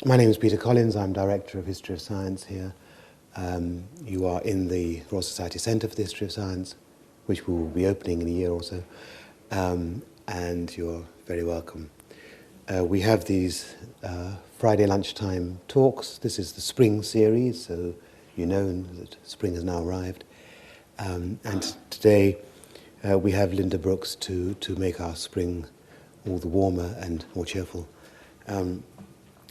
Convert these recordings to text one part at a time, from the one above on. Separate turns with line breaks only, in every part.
My name is Peter Collins. I'm Director of History of Science here. You are in the Royal Society Centre for the History of Science, which we will be opening in a year or so, and you're very welcome. We have these Friday lunchtime talks. This is the spring series, so you know that spring has now arrived. And today we have Linda Brooks to make our spring all the warmer and more cheerful.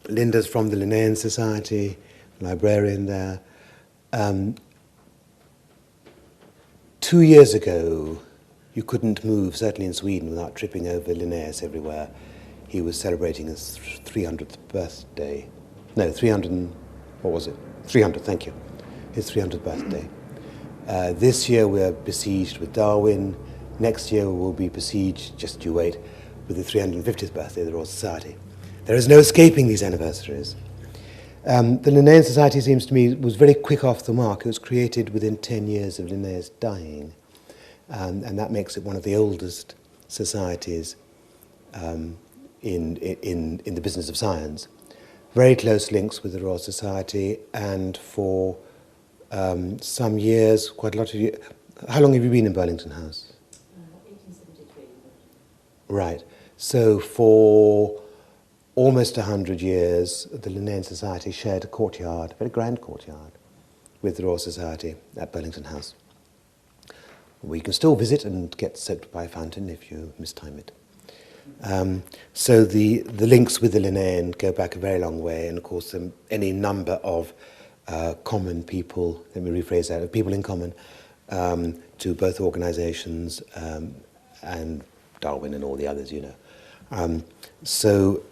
Linda's from the Linnean Society, librarian there. 2 years ago, you couldn't move, certainly in Sweden, without tripping over Linnaeus everywhere. He was celebrating his 300th birthday. No, 300, what was it? 300, thank you. His 300th birthday. This year we're besieged with Darwin. Next year we'll be besieged, just you wait, with the 350th birthday of the Royal Society. There is no escaping these anniversaries. The Linnean Society, seems to me, was very quick off the mark. It was created within 10 years of Linnaeus dying, and that makes it one of the oldest societies in the business of science. Very close links with the Royal Society, and for some years, quite a lot of years. How long have you been in Burlington House?
1873.
Right. So for almost 100 years, the Linnean Society shared a courtyard, a very grand courtyard, with the Royal Society at Burlington House. We can still visit and get soaked by a fountain if you mistime it. So the links with the Linnean go back a very long way, and of course any number of common people, let me rephrase that, people in common to both organisations and Darwin and all the others, you know. So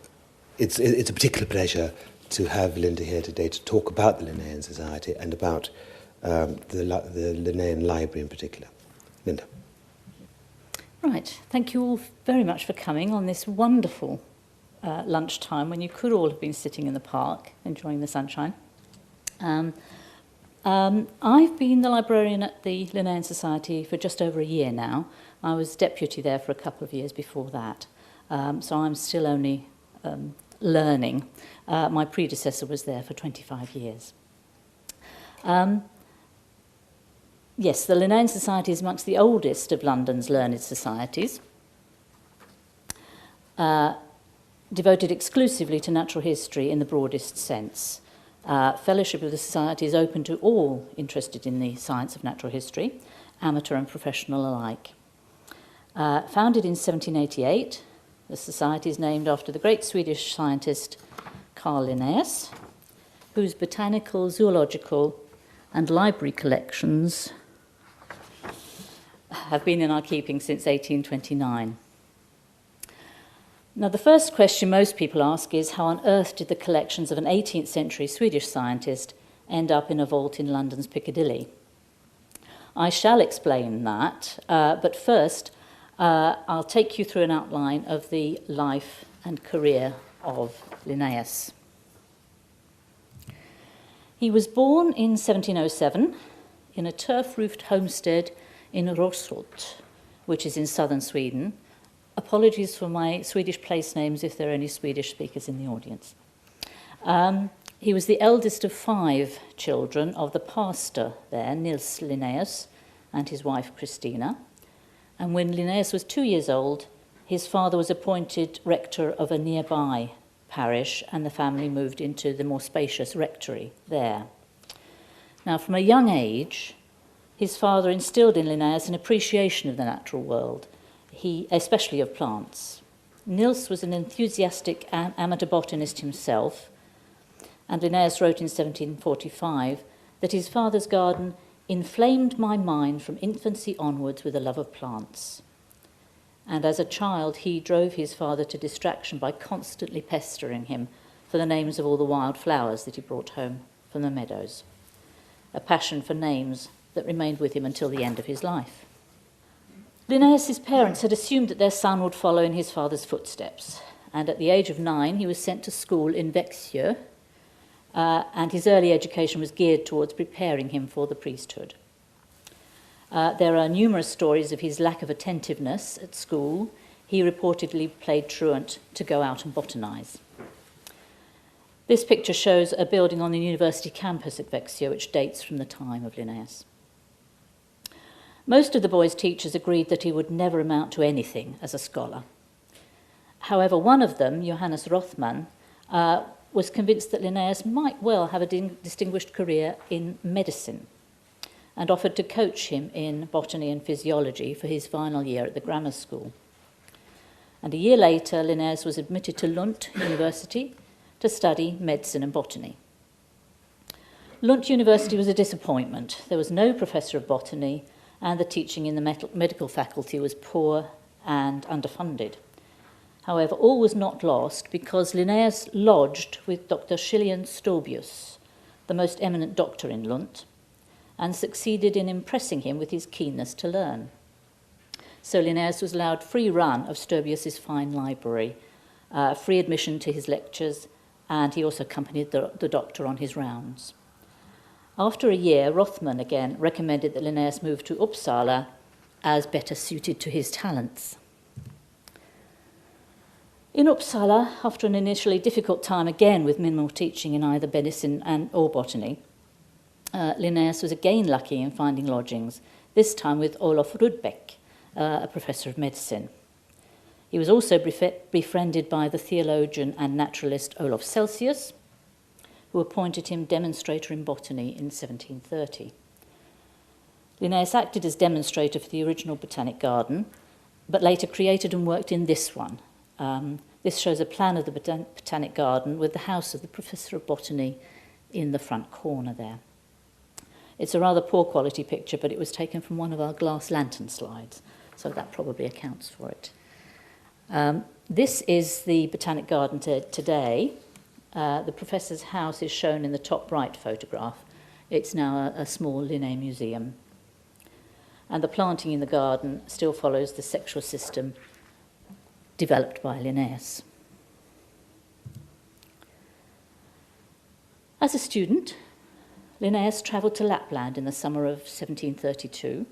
it's a particular pleasure to have Linda here today to talk about the Linnean Society and about the Linnean Library in particular. Linda.
Right, thank you all very much for coming on this wonderful lunchtime when you could all have been sitting in the park enjoying the sunshine. I've been the librarian at the Linnean Society for just over a year now. I was deputy there for a couple of years before that, so I'm still only learning. My predecessor was there for 25 years. Yes, the Linnean Society is amongst the oldest of London's learned societies, devoted exclusively to natural history in the broadest sense. Fellowship of the Society is open to all interested in the science of natural history, amateur and professional alike. Founded in 1788, the Society is named after the great Swedish scientist Carl Linnaeus, whose botanical, zoological and library collections have been in our keeping since 1829. Now, the first question most people ask is, how on earth did the collections of an 18th century Swedish scientist end up in a vault in London's Piccadilly? I shall explain that, but first I'll take you through an outline of the life and career of Linnaeus. He was born in 1707 in a turf-roofed homestead in Roshult, which is in southern Sweden. Apologies for my Swedish place names if there are any Swedish speakers in the audience. He was the eldest of 5 children of the pastor there, Nils Linnaeus, and his wife Christina. And when Linnaeus was 2 years old, his father was appointed rector of a nearby parish, and the family moved into the more spacious rectory there. Now, from a young age, his father instilled in Linnaeus an appreciation of the natural world, especially of plants. Nils was an enthusiastic amateur botanist himself, and Linnaeus wrote in 1745 that his father's garden inflamed my mind from infancy onwards with a love of plants. And as a child, he drove his father to distraction by constantly pestering him for the names of all the wild flowers that he brought home from the meadows, a passion for names that remained with him until the end of his life. Linnaeus's parents had assumed that their son would follow in his father's footsteps, and at the age of 9 he was sent to school in Växjö, and his early education was geared towards preparing him for the priesthood. There are numerous stories of his lack of attentiveness at school. He reportedly played truant to go out and botanize. This picture shows a building on the university campus at Vexio, which dates from the time of Linnaeus. Most of the boy's teachers agreed that he would never amount to anything as a scholar. However, one of them, Johannes Rothman, was convinced that Linnaeus might well have a distinguished career in medicine and offered to coach him in botany and physiology for his final year at the grammar school. And a year later, Linnaeus was admitted to Lund University to study medicine and botany. Lund University was a disappointment. There was no professor of botany, and the teaching in the medical faculty was poor and underfunded. However, all was not lost because Linnaeus lodged with Dr. Schillian Stobius, the most eminent doctor in Lund, and succeeded in impressing him with his keenness to learn. So Linnaeus was allowed free run of Stobius's fine library, free admission to his lectures, and he also accompanied the doctor on his rounds. After a year, Rothman again recommended that Linnaeus move to Uppsala as better suited to his talents. In Uppsala, after an initially difficult time again with minimal teaching in either medicine or botany, Linnaeus was again lucky in finding lodgings, this time with Olof Rudbeck, a professor of medicine. He was also befriended by the theologian and naturalist Olof Celsius, who appointed him demonstrator in botany in 1730. Linnaeus acted as demonstrator for the original Botanic Garden, but later created and worked in this one. This shows a plan of the Botanic Garden with the house of the Professor of Botany in the front corner there. It's a rather poor quality picture, but it was taken from one of our glass lantern slides, so that probably accounts for it. This is the Botanic Garden today. The Professor's house is shown in the top right photograph. It's now a small Linnaean museum. And the planting in the garden still follows the sexual system developed by Linnaeus. As a student, Linnaeus travelled to Lapland in the summer of 1732,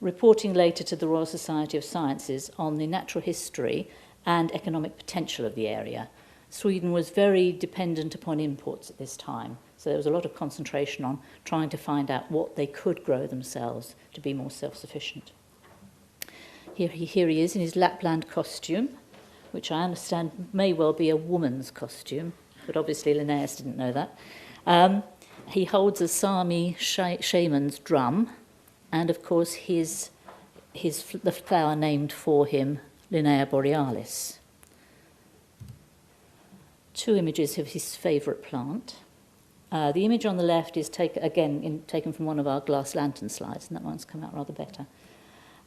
reporting later to the Royal Society of Sciences on the natural history and economic potential of the area. Sweden was very dependent upon imports at this time, so there was a lot of concentration on trying to find out what they could grow themselves to be more self-sufficient. Here he is in his Lapland costume, which I understand may well be a woman's costume, but obviously Linnaeus didn't know that. He holds a Sami shaman's drum, and of course the flower named for him, Linnea borealis. Two images of his favourite plant. The image on the left is taken from one of our glass lantern slides, and that one's come out rather better.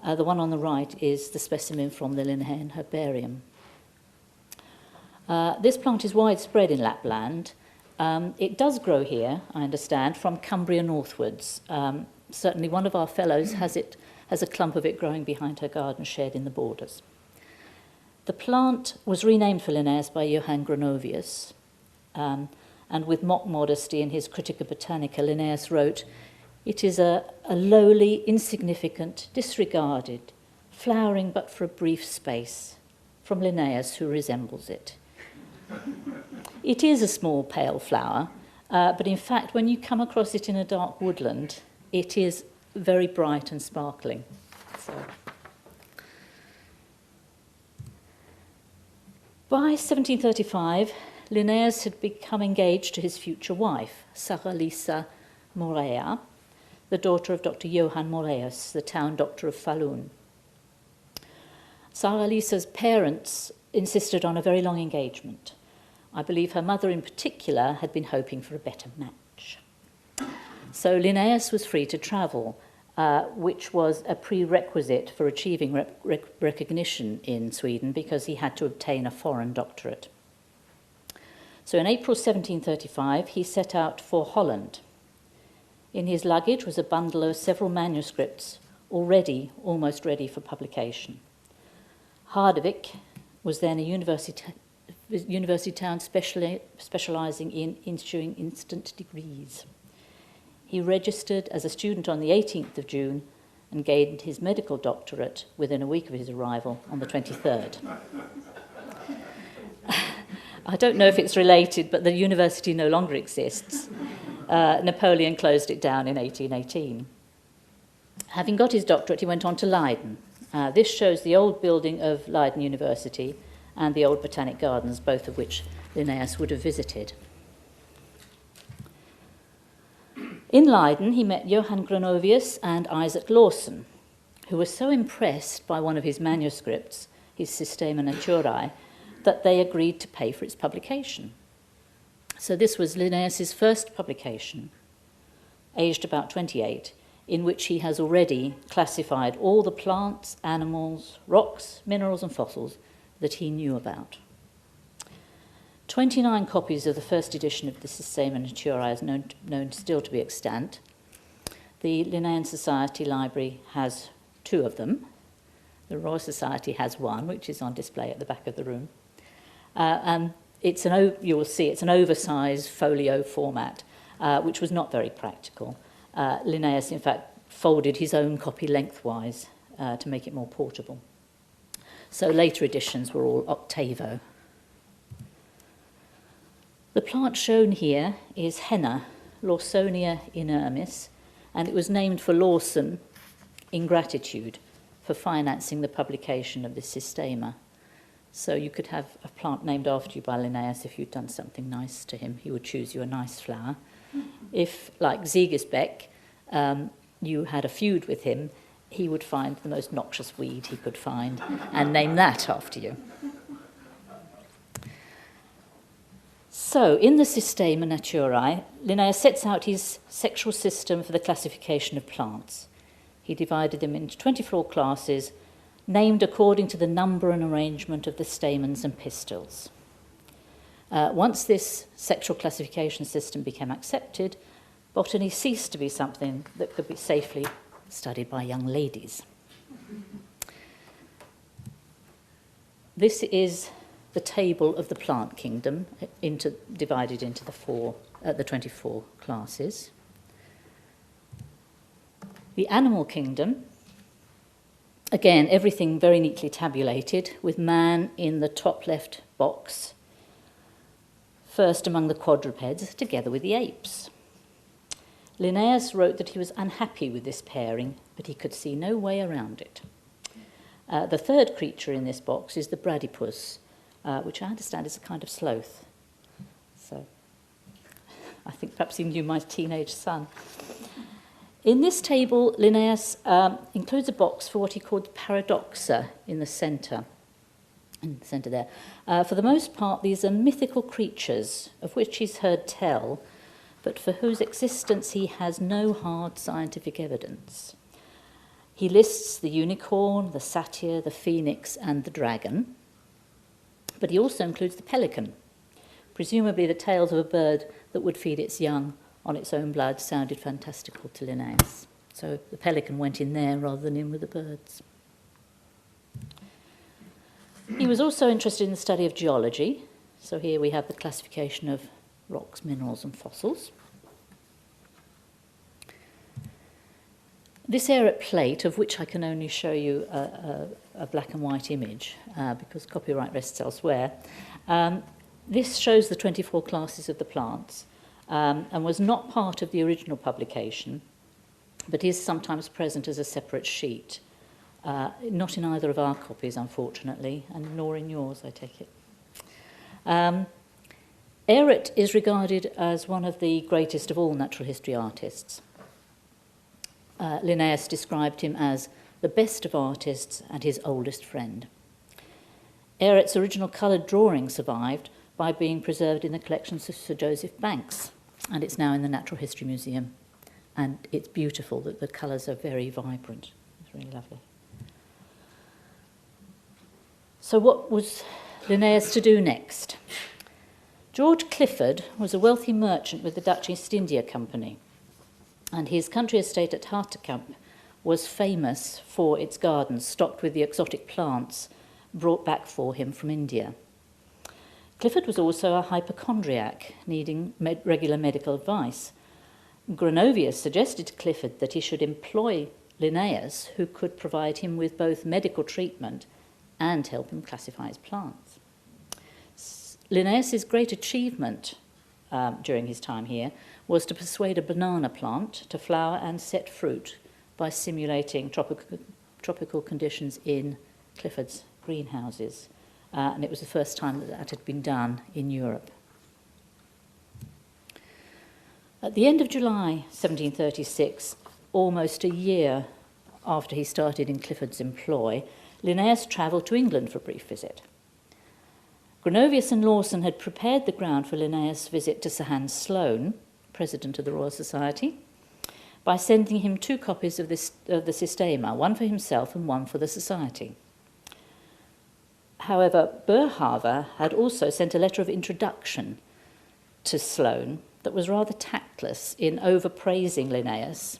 The one on the right is the specimen from the Linnean herbarium. This plant is widespread in Lapland. It does grow here, I understand, from Cumbria northwards. Certainly one of our fellows has a clump of it growing behind her garden shed in the borders. The plant was renamed for Linnaeus by Johann Gronovius, and with mock modesty in his Critica Botanica, Linnaeus wrote, "It is a lowly, insignificant, disregarded, flowering but for a brief space, from Linnaeus who resembles it." It is a small pale flower, but in fact when you come across it in a dark woodland, it is very bright and sparkling. So. By 1735, Linnaeus had become engaged to his future wife, Sara-Lisa Morea, the daughter of Dr. Johann Moreus, the town doctor of Falun. Sara-Lisa's parents insisted on a very long engagement. I believe her mother in particular had been hoping for a better match. So Linnaeus was free to travel, which was a prerequisite for achieving recognition in Sweden because he had to obtain a foreign doctorate. So in April 1735, he set out for Holland. In his luggage was a bundle of several manuscripts already almost ready for publication. Hardevik was then a university town specialising in issuing instant degrees. He registered as a student on the 18th of June and gained his medical doctorate within a week of his arrival on the 23rd. I don't know if it's related, but the university no longer exists. Napoleon closed it down in 1818. Having got his doctorate, he went on to Leiden. This shows the old building of Leiden University and the old Botanic Gardens, both of which Linnaeus would have visited. In Leiden, he met Johann Gronovius and Isaac Lawson, who were so impressed by one of his manuscripts, his Systema Naturae, that they agreed to pay for its publication. So this was Linnaeus's first publication, aged about 28, in which he has already classified all the plants, animals, rocks, minerals and fossils that he knew about. 29 copies of the first edition of the Systema Naturae is known still to be extant. The Linnean Society library has 2 of them. The Royal Society has 1, which is on display at the back of the room. And you will see it's an oversized folio format, which was not very practical. Linnaeus, in fact, folded his own copy lengthwise to make it more portable. So later editions were all octavo. The plant shown here is henna, Lawsonia inermis, and it was named for Lawson in gratitude for financing the publication of the Systema. So you could have a plant named after you by Linnaeus if you'd done something nice to him. He would choose you a nice flower. If, like Siegesbeck, you had a feud with him, he would find the most noxious weed he could find and name that after you. So, in the Systema Naturae, Linnaeus sets out his sexual system for the classification of plants. He divided them into 24 classes, named according to the number and arrangement of the stamens and pistils. Once this sexual classification system became accepted, botany ceased to be something that could be safely studied by young ladies. This is the table of the plant kingdom, divided into the 24 classes. The animal kingdom, again, everything very neatly tabulated, with man in the top left box, first among the quadrupeds, together with the apes. Linnaeus wrote that he was unhappy with this pairing, but he could see no way around it. The third creature in this box is the bradypus, which I understand is a kind of sloth. So I think perhaps he knew my teenage son. In this table, Linnaeus includes a box for what he called paradoxa in the centre there. For the most part, these are mythical creatures of which he's heard tell, but for whose existence he has no hard scientific evidence. He lists the unicorn, the satyr, the phoenix, and the dragon, but he also includes the pelican. Presumably the tales of a bird that would feed its young on its own blood sounded fantastical to Linnaeus. So the pelican went in there rather than in with the birds. He was also interested in the study of geology. So here we have the classification of rocks, minerals, and fossils. This Aeret plate, of which I can only show you a black and white image because copyright rests elsewhere, this shows the 24 classes of the plants and was not part of the original publication, but is sometimes present as a separate sheet. Not in either of our copies, unfortunately, and nor in yours, I take it. Aeret is regarded as one of the greatest of all natural history artists. Linnaeus described him as the best of artists and his oldest friend. Aeret's original coloured drawing survived by being preserved in the collections of Sir Joseph Banks, and it's now in the Natural History Museum. And it's beautiful, that the colours are very vibrant. It's really lovely. So what was Linnaeus to do next? George Clifford was a wealthy merchant with the Dutch East India Company, and his country estate at Hartekamp was famous for its gardens stocked with the exotic plants brought back for him from India. Clifford was also a hypochondriac, needing regular medical advice. Gronovius suggested to Clifford that he should employ Linnaeus, who could provide him with both medical treatment and help him classify his plants. Linnaeus's great achievement during his time here was to persuade a banana plant to flower and set fruit by simulating tropical conditions in Clifford's greenhouses. And it was the first time that that had been done in Europe. At the end of July 1736, almost a year after he started in Clifford's employ, Linnaeus travelled to England for a brief visit. Gronovius and Lawson had prepared the ground for Linnaeus' visit to Sir Hans Sloane, president of the Royal Society, by sending him 2 copies of the Systema, one for himself and one for the Society. However, Boerhaave had also sent a letter of introduction to Sloane that was rather tactless in overpraising Linnaeus,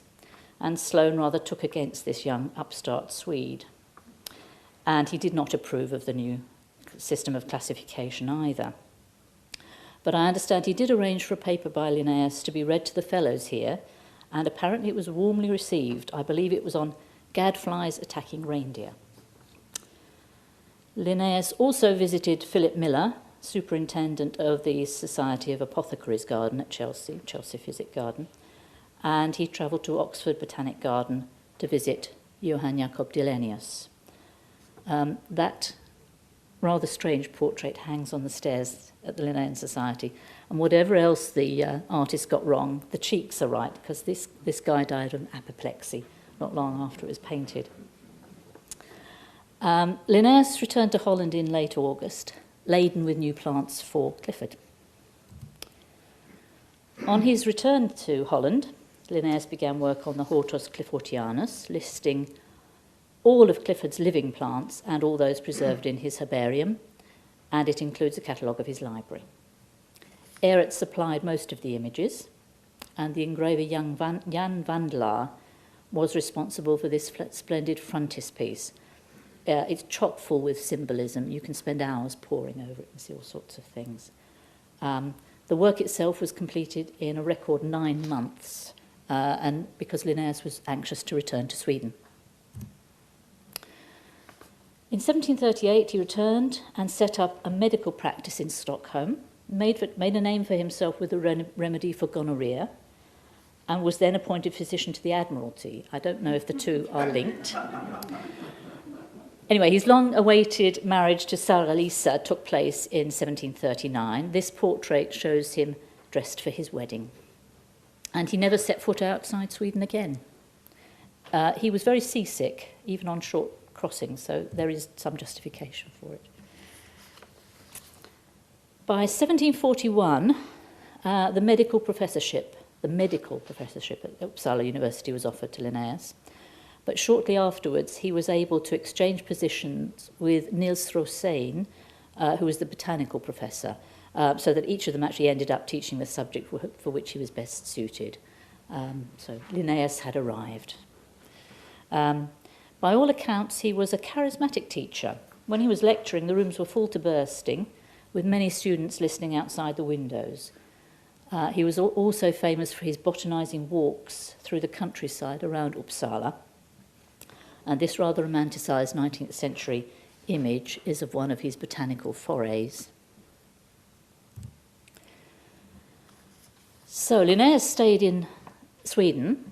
and Sloane rather took against this young upstart Swede. And he did not approve of the new system of classification either. But I understand he did arrange for a paper by Linnaeus to be read to the fellows here, and apparently it was warmly received. I believe it was on gadflies attacking reindeer. Linnaeus also visited Philip Miller, superintendent of the Society of Apothecaries Garden at Chelsea Physic Garden, and he travelled to Oxford Botanic Garden to visit Johann Jakob Dillenius. That rather strange portrait hangs on the stairs at the Linnean Society, and whatever else the artist got wrong, the cheeks are right, because this guy died of apoplexy not long after it was painted. Linnaeus returned to Holland in late August, laden with new plants for Clifford. On his return to Holland, Linnaeus began work on the Hortus Cliffortianus, listing all of Clifford's living plants and all those preserved in his herbarium, and it includes a catalogue of his library. Ehret supplied most of the images, and the engraver Jan Vandelaar was responsible for this splendid frontispiece. It's chock full with symbolism. You can spend hours poring over it and see all sorts of things. The work itself was completed in a record 9 months, and because Linnaeus was anxious to return to Sweden. In 1738, he returned and set up a medical practice in Stockholm, made a name for himself with a remedy for gonorrhea, and was then appointed physician to the Admiralty. I don't know if the two are linked. Anyway, his long-awaited marriage to Sara Lisa took place in 1739. This portrait shows him dressed for his wedding. And he never set foot outside Sweden again. He was very seasick, even on short crossings, so there is some justification for it. By 1741, the medical professorship at Uppsala University was offered to Linnaeus. But shortly afterwards, he was able to exchange positions with Niels Rosén, who was the botanical professor, so that each of them actually ended up teaching the subject for which he was best suited. So Linnaeus had arrived. By all accounts, he was a charismatic teacher. When he was lecturing, the rooms were full to bursting, with many students listening outside the windows. He was also famous for his botanising walks through the countryside around Uppsala. And this rather romanticised 19th century image is of one of his botanical forays. So Linnaeus stayed in Sweden,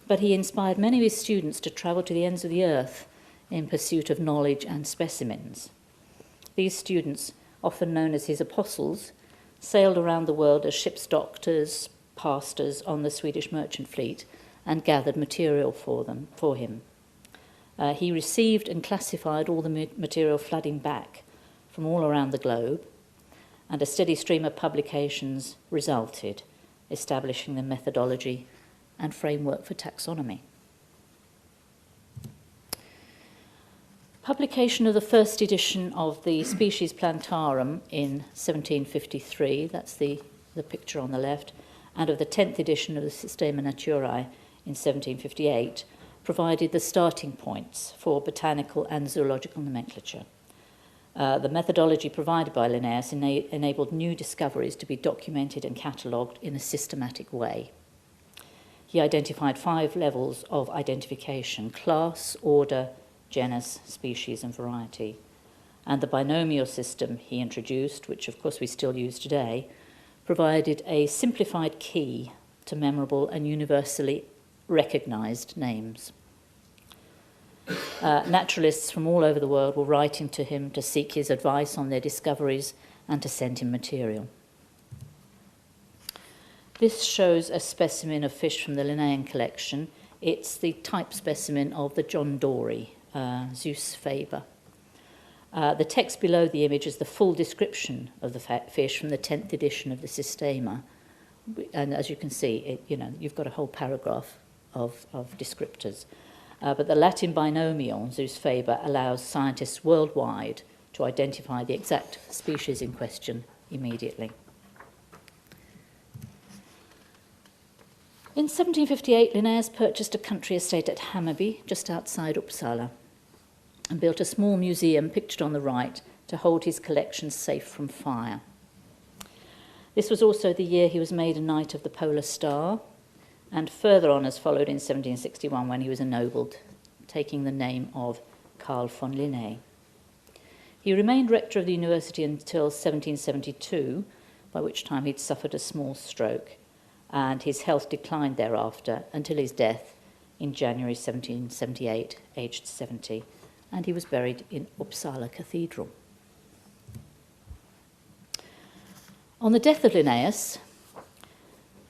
but he inspired many of his students to travel to the ends of the earth in pursuit of knowledge and specimens. These students, often known as his apostles, sailed around the world as ship's doctors, pastors on the Swedish merchant fleet, and gathered material for him. He received and classified all the material flooding back from all around the globe, and a steady stream of publications resulted, establishing the methodology and framework for taxonomy. Publication of the first edition of the Species Plantarum in 1753, that's the picture on the left, and of the 10th edition of the Systema Naturae in 1758, provided the starting points for botanical and zoological nomenclature. The methodology provided by Linnaeus enabled new discoveries to be documented and catalogued in a systematic way. He identified 5 levels of identification: class, order, genus, species, and variety. and the binomial system he introduced, which of course we still use today, provided a simplified key to memorable and universally recognised names. Naturalists from all over the world were writing to him to seek his advice on their discoveries and to send him material. This shows a specimen of fish from the Linnean collection. It's the type specimen of the John Dory, Zeus faber. The text below the image is the full description of the fish from the 10th edition of the Systema. And as you can see, you've got a whole paragraph of descriptors. But the Latin binomial, Zeus faber, allows scientists worldwide to identify the exact species in question immediately. In 1758, Linnaeus purchased a country estate at Hammarby, just outside Uppsala, and built a small museum pictured on the right to hold his collections safe from fire. This was also the year he was made a Knight of the Polar Star, and further honours followed in 1761 when he was ennobled, taking the name of Carl von Linné. He remained rector of the university until 1772, by which time he'd suffered a small stroke, and his health declined thereafter until his death in January 1778, aged 70, and he was buried in Uppsala Cathedral. On the death of Linnaeus,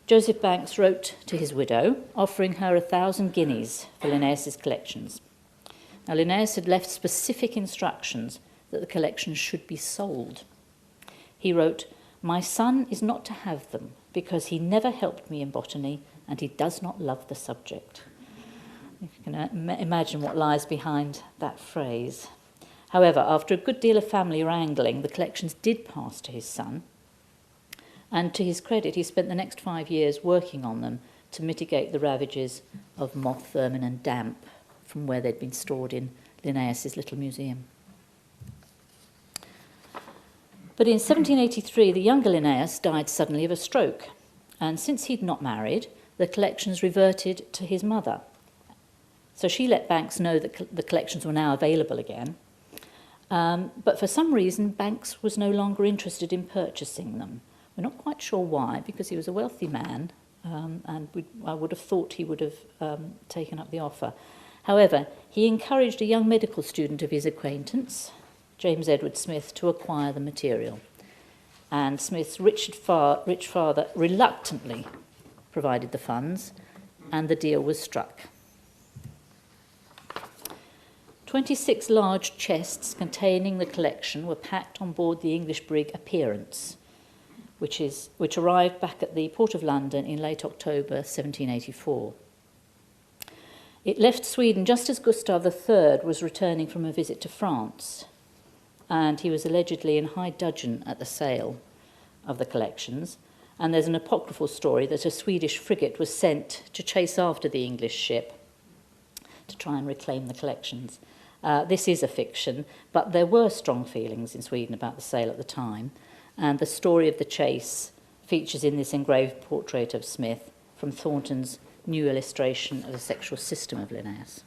Joseph Banks wrote to his widow, offering her 1,000 guineas for Linnaeus's collections. Now, Linnaeus had left specific instructions that the collections should be sold. He wrote, "My son is not to have them because he never helped me in botany and he does not love the subject." You can imagine what lies behind that phrase. However, after a good deal of family wrangling, the collections did pass to his son. And to his credit, he spent the next 5 years working on them to mitigate the ravages of moth, vermin and damp from where they'd been stored in Linnaeus's little museum. But in 1783, the younger Linnaeus died suddenly of a stroke, and since he'd not married, the collections reverted to his mother. So she let Banks know that the collections were now available again, but for some reason, Banks was no longer interested in purchasing them. We're not quite sure why, because he was a wealthy man, and I would have thought he would have taken up the offer. However, he encouraged a young medical student of his acquaintance, James Edward Smith, to acquire the material. And Smith's rich father reluctantly provided the funds, and the deal was struck. 26 large chests containing the collection were packed on board the English brig Appearance, which arrived back at the Port of London in late October 1784. It left Sweden just as Gustav III was returning from a visit to France, and he was allegedly in high dudgeon at the sale of the collections, and there's an apocryphal story that a Swedish frigate was sent to chase after the English ship to try and reclaim the collections. This is a fiction, but there were strong feelings in Sweden about the sale at the time, and the story of the chase features in this engraved portrait of Smith from Thornton's new illustration of the sexual system of Linnaeus.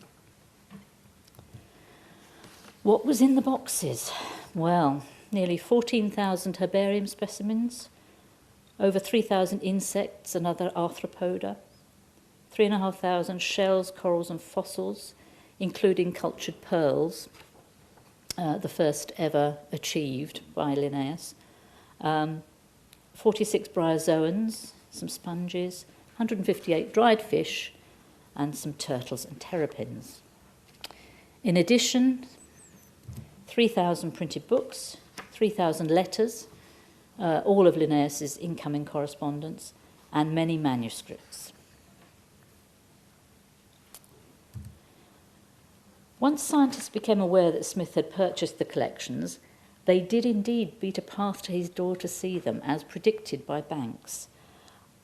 What was in the boxes? Well, nearly 14,000 herbarium specimens, over 3,000 insects and other arthropoda, 3,500 shells, corals and fossils, including cultured pearls, the first ever achieved by Linnaeus, 46 bryozoans, some sponges, 158 dried fish, and some turtles and terrapins. In addition, 3,000 printed books, 3,000 letters, all of Linnaeus's incoming correspondence, and many manuscripts. Once scientists became aware that Smith had purchased the collections, they did indeed beat a path to his door to see them, as predicted by Banks.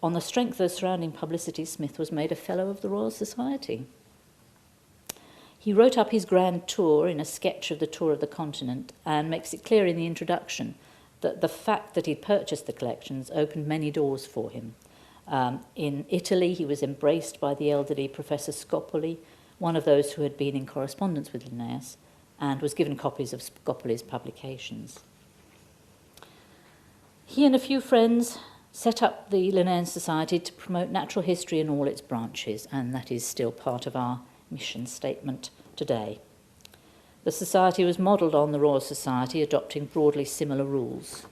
On the strength of the surrounding publicity, Smith was made a Fellow of the Royal Society. He wrote up his grand tour in a sketch of the tour of the continent and makes it clear in the introduction that the fact that he'd purchased the collections opened many doors for him. In Italy, he was embraced by the elderly Professor Scopoli, one of those who had been in correspondence with Linnaeus, and was given copies of Scopolis publications. He and a few friends set up the Linnean Society to promote natural history in all its branches, and that is still part of our mission statement today. The Society was modelled on the Royal Society, adopting broadly similar rules.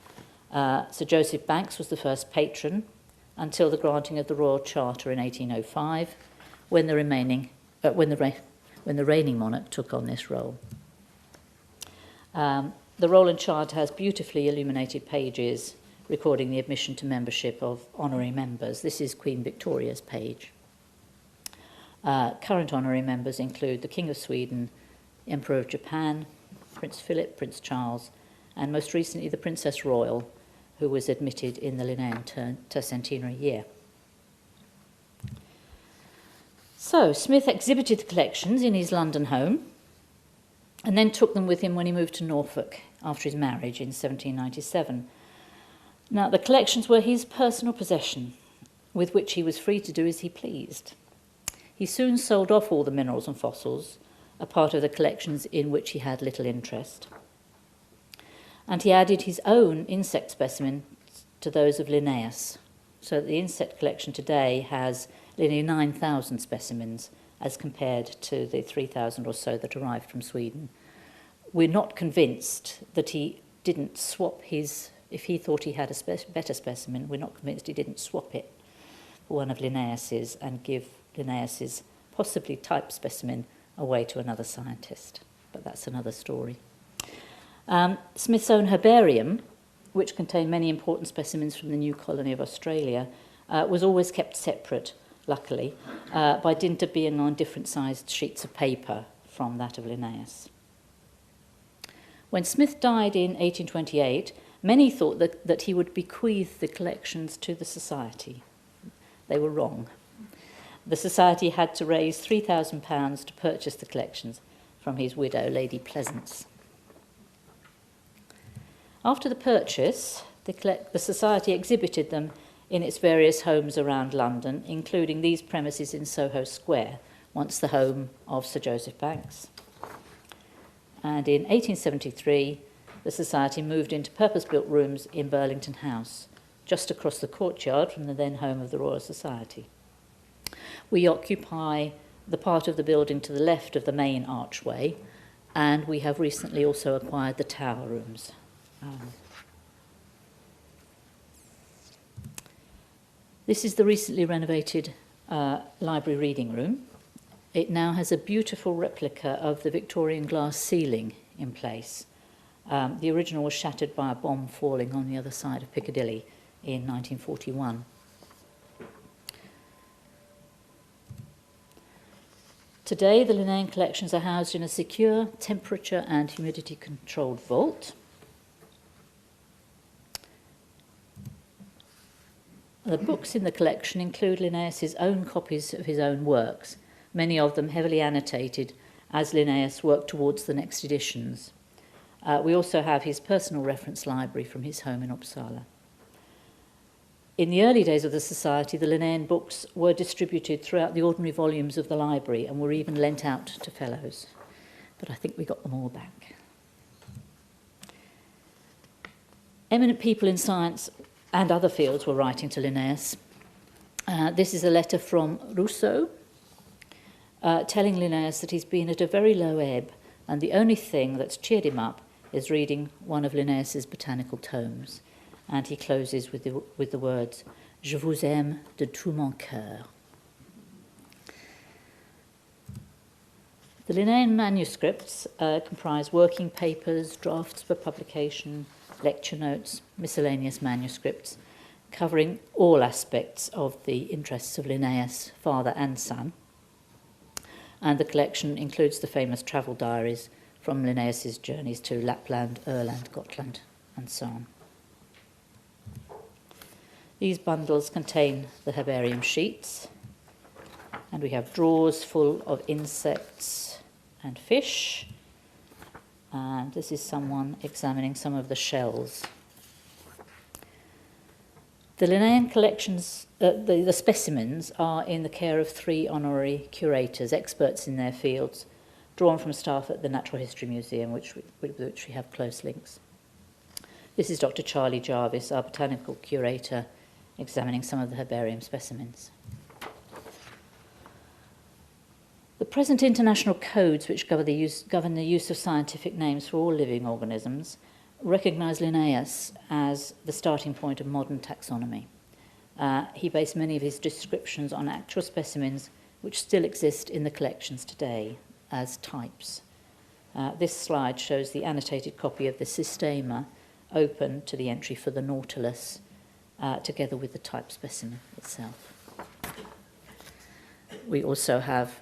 Sir Joseph Banks was the first patron until the granting of the Royal Charter in 1805, when the reigning monarch took on this role. The Royal Charter has beautifully illuminated pages recording the admission to membership of honorary members. This is Queen Victoria's page. Current honorary members include the King of Sweden, Emperor of Japan, Prince Philip, Prince Charles, and most recently the Princess Royal, who was admitted in the Linnean tercentenary year. So Smith exhibited the collections in his London home and then took them with him when he moved to Norfolk after his marriage in 1797. Now, the collections were his personal possession, with which he was free to do as he pleased. He soon sold off all the minerals and fossils, a part of the collections in which he had little interest. And he added his own insect specimens to those of Linnaeus, so that the insect collection today has nearly 9,000 specimens, as compared to the 3,000 or so that arrived from Sweden. We're not convinced that he didn't swap his... If he thought he had a better specimen, we're not convinced he didn't swap it for one of Linnaeus's and give Linnaeus's possibly type specimen away to another scientist. But that's another story. Smith's own herbarium, which contained many important specimens from the new colony of Australia, was always kept separate, luckily, by dint of being on different-sized sheets of paper from that of Linnaeus. When Smith died in 1828, many thought that he would bequeath the collections to the Society. They were wrong. The Society had to raise £3,000 to purchase the collections from his widow, Lady Pleasance. After the purchase, the Society exhibited them in its various homes around London, including these premises in Soho Square, once the home of Sir Joseph Banks. And in 1873, the Society moved into purpose-built rooms in Burlington House, just across the courtyard from the then home of the Royal Society. We occupy the part of the building to the left of the main archway, and we have recently also acquired the tower rooms. This is the recently renovated library reading room. It now has a beautiful replica of the Victorian glass ceiling in place. The original was shattered by a bomb falling on the other side of Piccadilly in 1941. Today, the Linnean collections are housed in a secure, temperature and humidity-controlled vault. The books in the collection include Linnaeus's own copies of his own works, many of them heavily annotated as Linnaeus worked towards the next editions. We also have his personal reference library from his home in Uppsala. In the early days of the Society, the Linnean books were distributed throughout the ordinary volumes of the library and were even lent out to fellows. But I think we got them all back. Eminent people in science and other fields were writing to Linnaeus. This is a letter from Rousseau, telling Linnaeus that he's been at a very low ebb, and the only thing that's cheered him up is reading one of Linnaeus's botanical tomes. And he closes with the words, "Je vous aime de tout mon cœur." The Linnean manuscripts comprise working papers, drafts for publication, lecture notes, miscellaneous manuscripts, covering all aspects of the interests of Linnaeus, father and son. And the collection includes the famous travel diaries from Linnaeus's journeys to Lapland, Öland, Gotland, and so on. These bundles contain the herbarium sheets, and we have drawers full of insects and fish, and this is someone examining some of the shells. The Linnean collections, the specimens, are in the care of 3 honorary curators, experts in their fields, drawn from staff at the Natural History Museum, with which we have close links. This is Dr. Charlie Jarvis, our botanical curator, examining some of the herbarium specimens. The present international codes which govern the use of scientific names for all living organisms recognise Linnaeus as the starting point of modern taxonomy. He based many of his descriptions on actual specimens which still exist in the collections today as types. This slide shows the annotated copy of the Systema open to the entry for the Nautilus, together with the type specimen itself. We also have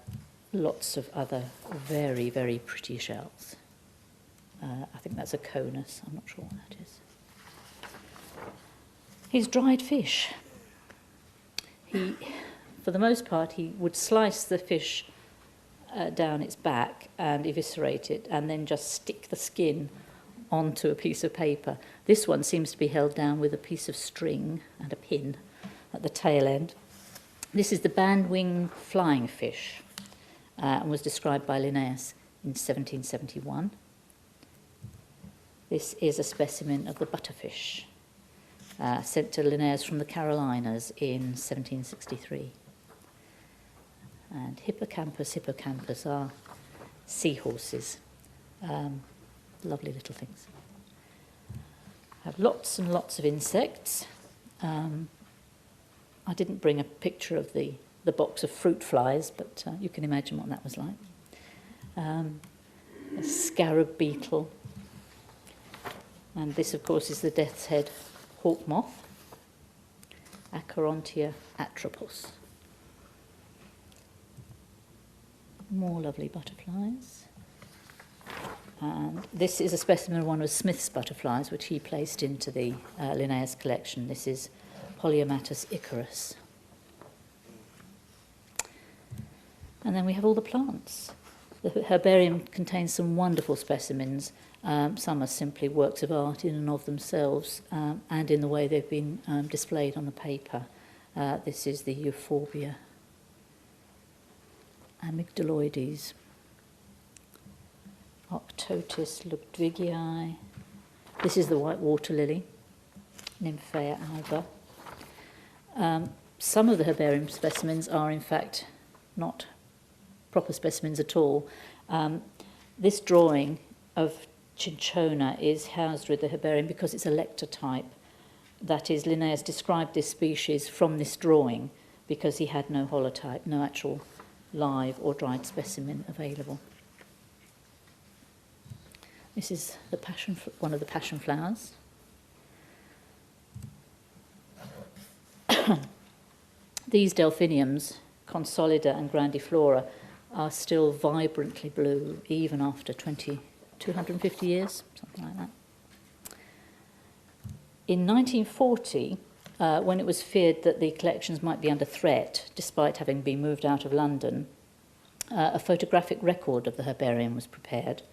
lots of other very, very pretty shells. I think that's a conus, I'm not sure what that is. He's dried fish. For the most part, he would slice the fish down its back and eviscerate it, and then just stick the skin onto a piece of paper. This one seems to be held down with a piece of string and a pin at the tail end. This is the bandwing flying fish, and was described by Linnaeus in 1771. This is a specimen of the butterfish, sent to Linnaeus from the Carolinas in 1763. And hippocampus are seahorses. Lovely little things. Have lots and lots of insects. I didn't bring a picture of the box of fruit flies, but you can imagine what that was like. A scarab beetle. And this, of course, is the death's head hawk moth, Acherontia atropos. More lovely butterflies. And this is a specimen of one of Smith's butterflies, which he placed into the Linnaeus collection. This is Polyomatus icarus. And then we have all the plants. The herbarium contains some wonderful specimens. Some are simply works of art in and of themselves, and in the way they've been displayed on the paper. This is the Euphorbia amygdaloides, Optotis ludwigii. This is the white water lily, Nymphea alba. Some of the herbarium specimens are, in fact, not proper specimens at all. This drawing of Cinchona is housed with the herbarium because it's a lectotype. That is, Linnaeus described this species from this drawing because he had no holotype, no actual live or dried specimen available. This is the one of the passion flowers. These delphiniums, Consolida and Grandiflora, are still vibrantly blue even after 250 years, something like that. In 1940, when it was feared that the collections might be under threat, despite having been moved out of London, a photographic record of the herbarium was prepared.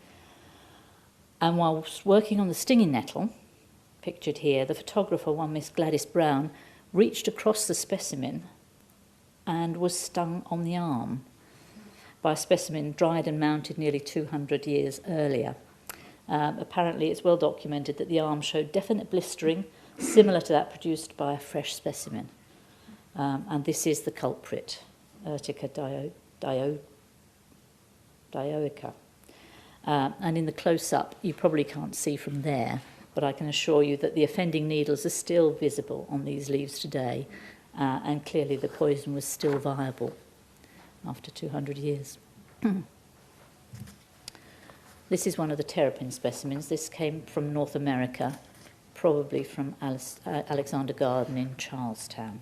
And whilst working on the stinging nettle, pictured here, the photographer, one Miss Gladys Brown, reached across the specimen and was stung on the arm by a specimen dried and mounted nearly 200 years earlier. Apparently, it's well documented that the arm showed definite blistering, similar to that produced by a fresh specimen. And this is the culprit, Urtica dioica. And in the close-up, you probably can't see from there, but I can assure you that the offending needles are still visible on these leaves today, and clearly the poison was still viable after 200 years. This is one of the terrapin specimens. This came from North America, probably from Alexander Garden in Charlestown.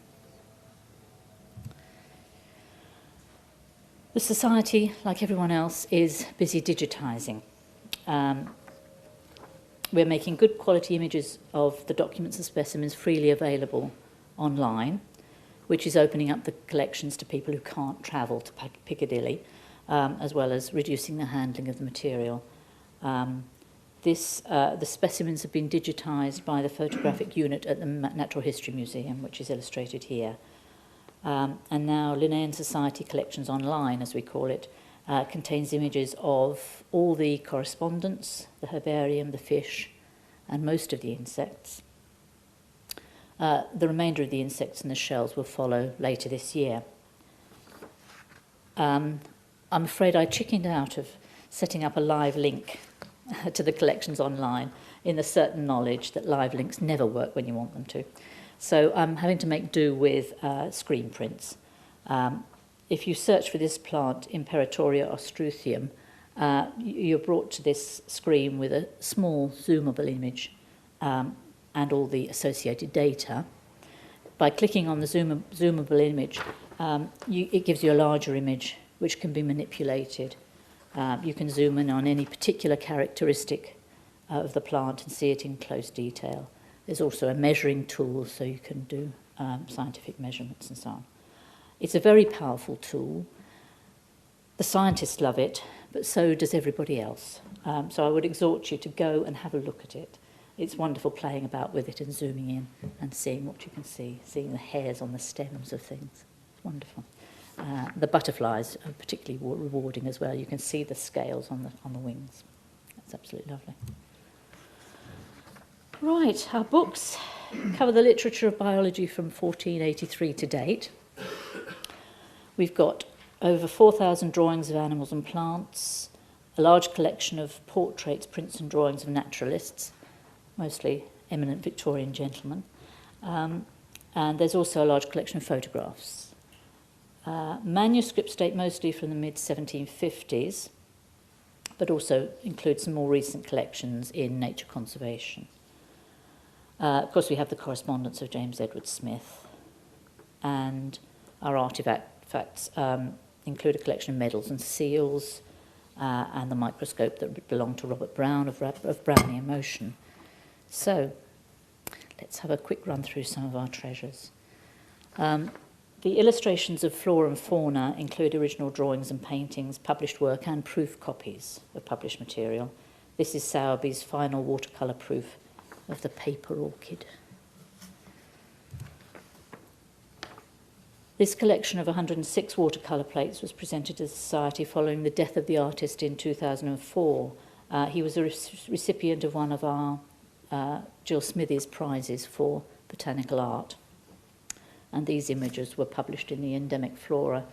The Society, like everyone else, is busy digitising. We're making good quality images of the documents and specimens freely available online, which is opening up the collections to people who can't travel to Piccadilly, as well as reducing the handling of the material. The specimens have been digitised by the photographic unit at the Natural History Museum, which is illustrated here. And now Linnean Society Collections Online, as we call it, contains images of all the correspondence, the herbarium, the fish, and most of the insects. The remainder of the insects and the shells will follow later this year. I'm afraid I chickened out of setting up a live link to the collections online in the certain knowledge that live links never work when you want them to. So I'm having to make do with screen prints. If you search for this plant, Imperatoria austruthium, you're brought to this screen with a small zoomable image and all the associated data. By clicking on the zoomable image, it gives you a larger image which can be manipulated. You can zoom in on any particular characteristic of the plant and see it in close detail. There's also a measuring tool, so you can do scientific measurements and so on. It's a very powerful tool. The scientists love it, but so does everybody else. So I would exhort you to go and have a look at it. It's wonderful playing about with it and zooming in and seeing what you can see, seeing the hairs on the stems of things. It's wonderful. The butterflies are particularly rewarding as well. You can see the scales on the wings. That's absolutely lovely. Right, our books cover the literature of biology from 1483 to date. We've got over 4,000 drawings of animals and plants, a large collection of portraits, prints and drawings of naturalists, mostly eminent Victorian gentlemen, and there's also a large collection of photographs. Manuscripts date mostly from the mid-1750s, but also include some more recent collections in nature conservation. Of course, we have the correspondence of James Edward Smith, and our artifacts include a collection of medals and seals, and the microscope that belonged to Robert Brown of Brownian motion. So, let's have a quick run through some of our treasures. The illustrations of flora and fauna include original drawings and paintings, published work and proof copies of published material. This is Sowerby's final watercolour proof of the paper orchid. This collection of 106 watercolour plates was presented to the Society following the death of the artist in 2004. He was a recipient of one of our Jill Smithies prizes for botanical art. And these images were published in the endemic flora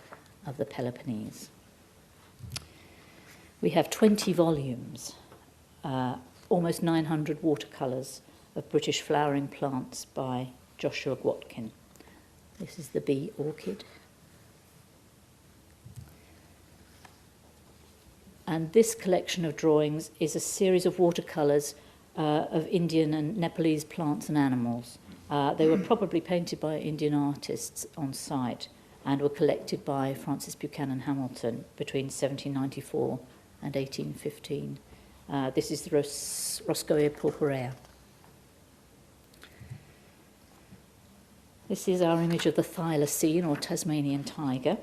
of the Peloponnese. We have 20 volumes, almost 900 watercolours of British flowering plants by Joshua Gwatkin. This is the bee orchid. And this collection of drawings is a series of watercolours of Indian and Nepalese plants and animals. They were probably painted by Indian artists on site and were collected by Francis Buchanan Hamilton between 1794 and 1815. This is the Roscoea purpurea. This is our image of the thylacine, or Tasmanian tiger,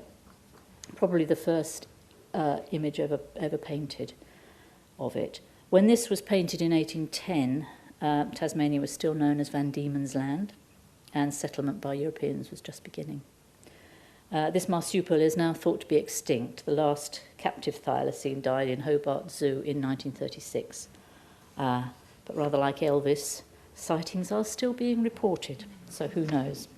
probably the first image ever painted of it. When this was painted in 1810, Tasmania was still known as Van Diemen's Land, and settlement by Europeans was just beginning. This marsupial is now thought to be extinct. The last captive thylacine died in Hobart Zoo in 1936. But rather like Elvis, sightings are still being reported, so who knows?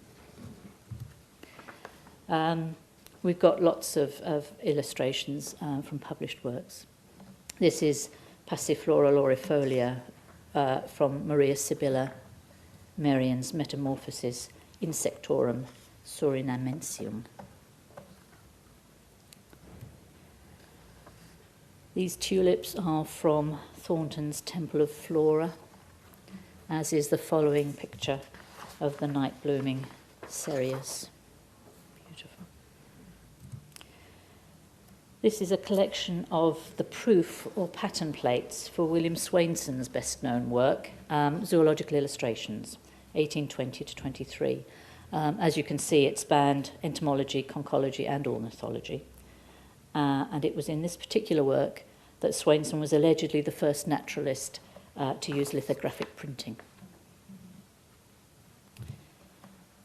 We've got lots of illustrations from published works. This is Passiflora laurifolia from Maria Sibylla Merian's Metamorphosis Insectorum Surinamensium. These tulips are from Thornton's Temple of Flora, as is the following picture of the night-blooming cereus. Beautiful. This is a collection of the proof or pattern plates for William Swainson's best-known work, Zoological Illustrations, 1820 to 23. As you can see, it spanned entomology, conchology, and ornithology. And it was in this particular work that Swainson was allegedly the first naturalist to use lithographic printing.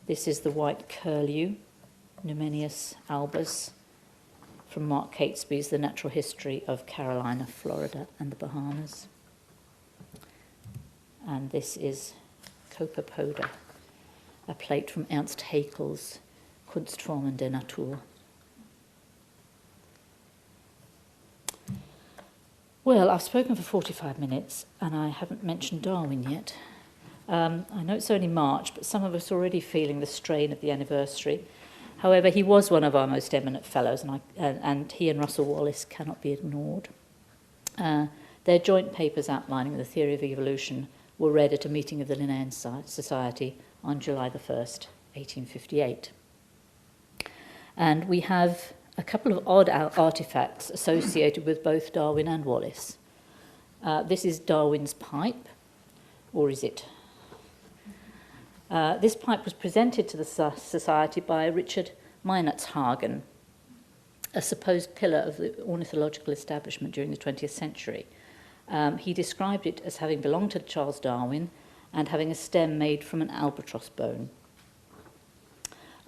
This is the white curlew, Numenius albus, from Mark Catesby's The Natural History of Carolina, Florida and the Bahamas. And this is Copapoda, a plate from Ernst Haeckel's Kunstformen der Natur. Well, I've spoken for 45 minutes and I haven't mentioned Darwin yet. I know it's only March, but some of us are already feeling the strain of the anniversary. However, he was one of our most eminent fellows, and he and Russell Wallace cannot be ignored. Their joint papers outlining the theory of evolution were read at a meeting of the Linnean Society on July the 1st, 1858. And we have a couple of odd artifacts associated with both Darwin and Wallace. This is Darwin's pipe, or is it? This pipe was presented to the Society by Richard Meinertzhagen, a supposed pillar of the ornithological establishment during the 20th century. He described it as having belonged to Charles Darwin and having a stem made from an albatross bone.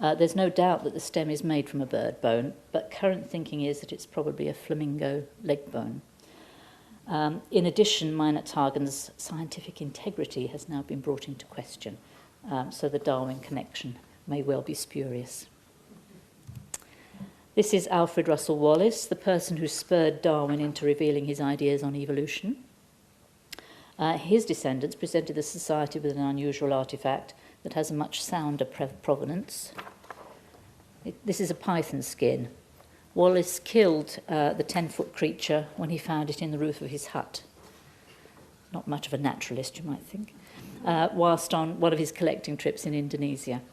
There's no doubt that the stem is made from a bird bone, but current thinking is that it's probably a flamingo leg bone. In addition, Meinertzhagen's scientific integrity has now been brought into question, so the Darwin connection may well be spurious. This is Alfred Russel Wallace, the person who spurred Darwin into revealing his ideas on evolution. His descendants presented the Society with an unusual artifact that has a much sounder provenance. This is a python skin. Wallace killed the 10-foot creature when he found it in the roof of his hut. Not much of a naturalist, you might think, whilst on one of his collecting trips in Indonesia.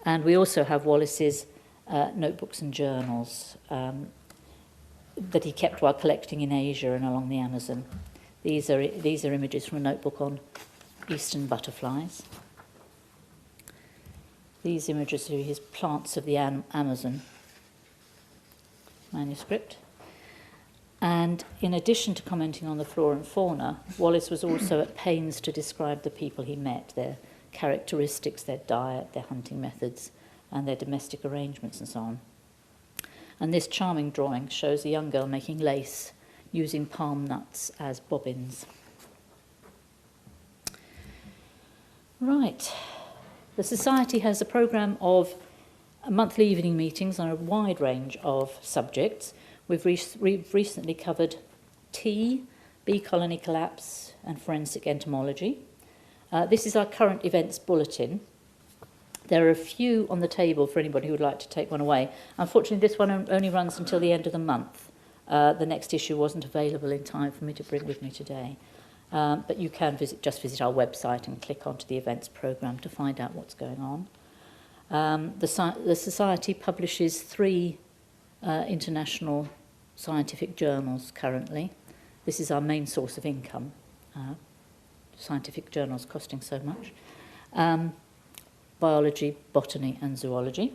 And we also have Wallace's notebooks and journals that he kept while collecting in Asia and along the Amazon. These are images from a notebook on eastern butterflies. These images are his Plants of the Amazon manuscript. And in addition to commenting on the flora and fauna, Wallace was also at pains to describe the people he met, their characteristics, their diet, their hunting methods, and their domestic arrangements and so on. And this charming drawing shows a young girl making lace using palm nuts as bobbins. Right. The Society has a programme of monthly evening meetings on a wide range of subjects. We've recently covered tea, bee colony collapse, and forensic entomology. This is our current events bulletin. There are a few on the table for anybody who would like to take one away. Unfortunately, this one only runs until the end of the month. The next issue wasn't available in time for me to bring with me today. But you can just visit our website and click onto the events programme to find out what's going on. The Society publishes 3 international scientific journals currently. This is our main source of income. Scientific journals costing so much. Biology, botany and zoology.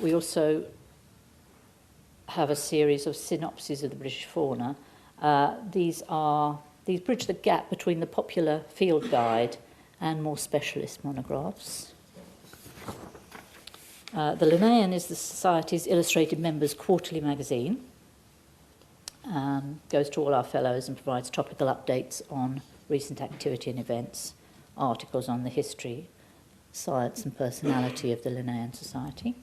We also have a series of synopses of the British fauna. These bridge the gap between the popular field guide and more specialist monographs. The Linnean is the Society's illustrated members' quarterly magazine. Goes to all our fellows and provides topical updates on recent activity and events, articles on the history, science and personality of the Linnean Society.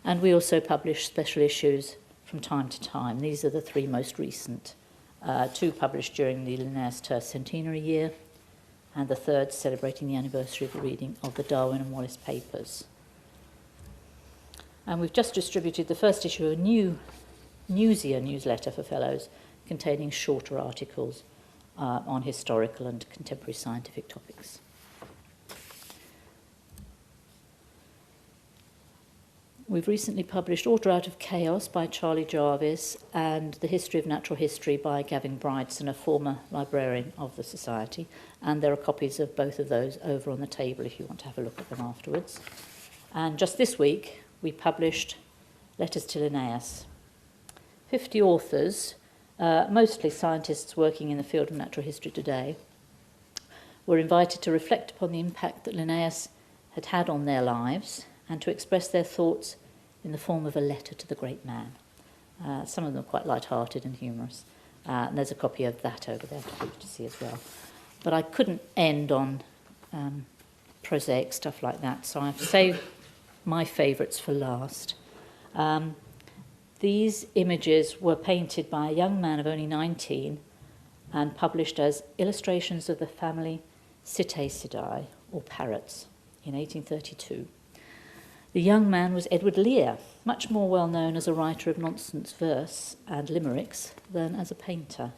And we also publish special issues from time to time. These are the 3 most recent. 2 published during the Linnaeus tercentenary year, and the 3rd celebrating the anniversary of the reading of the Darwin and Wallace papers. And we've just distributed the first issue of a new Newsier newsletter for fellows containing shorter articles on historical and contemporary scientific topics. We've recently published Order Out of Chaos by Charlie Jarvis and The History of Natural History by Gavin Brightson, a former librarian of the Society, and there are copies of both of those over on the table if you want to have a look at them afterwards. And just this week we published Letters to Linnaeus. 50 authors, mostly scientists working in the field of natural history today, were invited to reflect upon the impact that Linnaeus had had on their lives and to express their thoughts in the form of a letter to the great man. Some of them are quite light-hearted and humorous. And there's a copy of that over there for you to see as well. But I couldn't end on prosaic stuff like that, so I've saved my favourites for last. These images were painted by a young man of only 19 and published as Illustrations of the Family Cetaceidae, or Parrots, in 1832. The young man was Edward Lear, much more well known as a writer of nonsense verse and limericks than as a painter.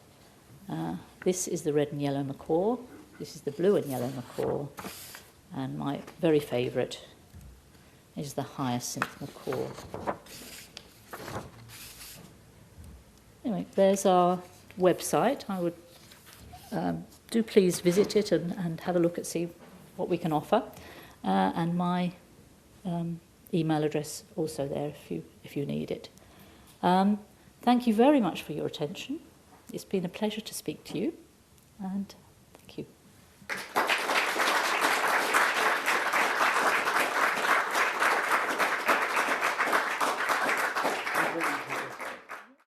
This is the red and yellow macaw, this is the blue and yellow macaw, and my very favourite is the hyacinth macaw. Anyway, there's our website. I would do please visit it and have a look at see what we can offer, and my email address also there if you need it. Thank you very much for your attention. It's been a pleasure to speak to you, and thank you.